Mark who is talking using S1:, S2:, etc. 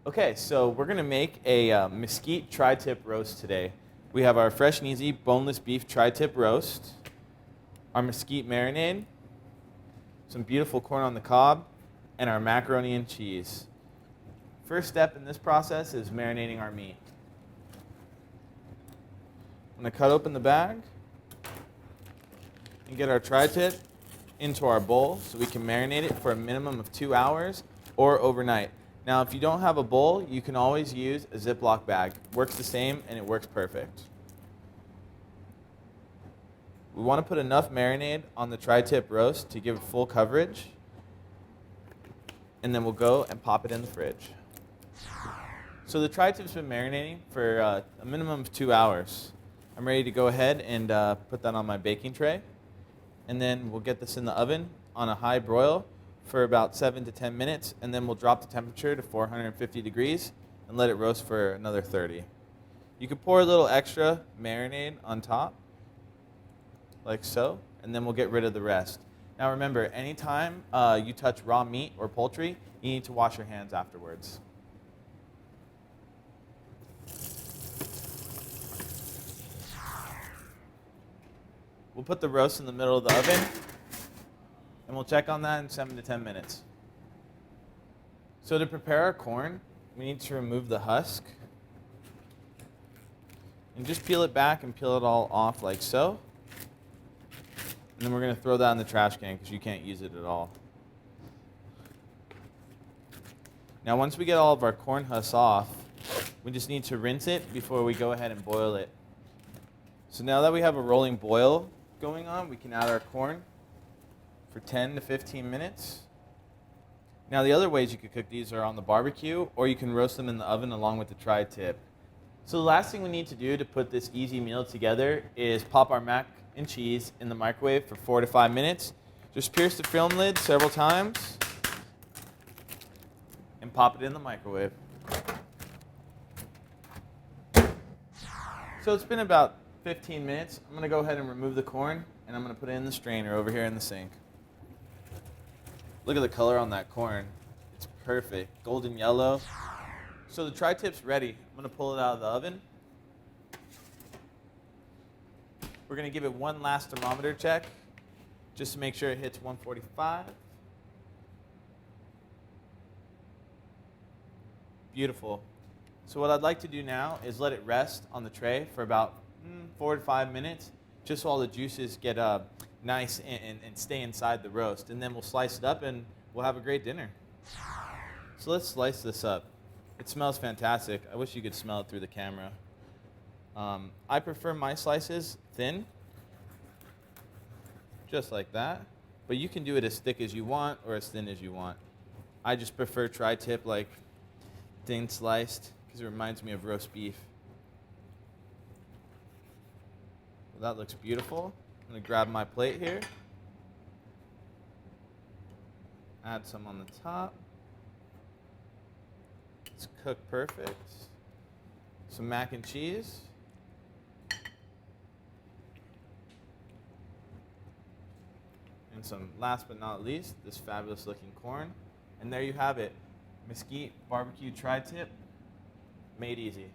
S1: Okay, so we're gonna make a mesquite tri-tip roast today. We have our fresh and easy boneless beef tri-tip roast, our mesquite marinade, some beautiful corn on the cob, and our macaroni and cheese. First step in this process is marinating our meat. I'm gonna cut open the bag and get our tri-tip into our bowl so we can marinate it for a minimum of 2 hours or overnight. Now, if you don't have a bowl, you can always use a Ziploc bag. Works the same and it works perfect. We want to put enough marinade on the tri-tip roast to give it full coverage, and then we'll go and pop it in the fridge. So the tri-tip's been marinating for a minimum of 2 hours. I'm ready to go ahead and put that on my baking tray, and then we'll get this in the oven on a high broil for about 7 to 10 minutes, and then we'll drop the temperature to 450 degrees and let it roast for another 30. You can pour a little extra marinade on top, like so, and then we'll get rid of the rest. Now remember, anytime you touch raw meat or poultry, you need to wash your hands afterwards. We'll put the roast in the middle of the oven, and we'll check on that in 7 to 10 minutes. So to prepare our corn, we need to remove the husk and just peel it back and peel it all off like so. And then we're going to throw that in the trash can because you can't use it at all. Now once we get all of our corn husks off, we just need to rinse it before we go ahead and boil it. So now that we have a rolling boil going on, we can add our corn for 10 to 15 minutes. Now the other ways you could cook these are on the barbecue, or you can roast them in the oven along with the tri-tip. So the last thing we need to do to put this easy meal together is pop our mac and cheese in the microwave for 4 to 5 minutes. Just pierce the film lid several times and pop it in the microwave. So it's been about 15 minutes. I'm gonna go ahead and remove the corn, and I'm gonna put it in the strainer over here in the sink. Look at the color on that corn. It's perfect, golden yellow. So the tri-tip's ready. I'm gonna pull it out of the oven. We're gonna give it one last thermometer check, just to make sure it hits 145. Beautiful. So what I'd like to do now is let it rest on the tray for about 4 to 5 minutes, just so all the juices get nice and stay inside the roast. And then we'll slice it up and we'll have a great dinner. So let's slice this up. It smells fantastic. I wish you could smell it through the camera. I prefer my slices thin, just like that. But you can do it as thick as you want or as thin as you want. I just prefer tri-tip, like thin sliced, because it reminds me of roast beef. Well, that looks beautiful. I'm gonna grab my plate here. Add some on the top. It's cooked perfect. Some mac and cheese. And some, last but not least, this fabulous looking corn. And there you have it. Mesquite barbecue tri-tip, made easy.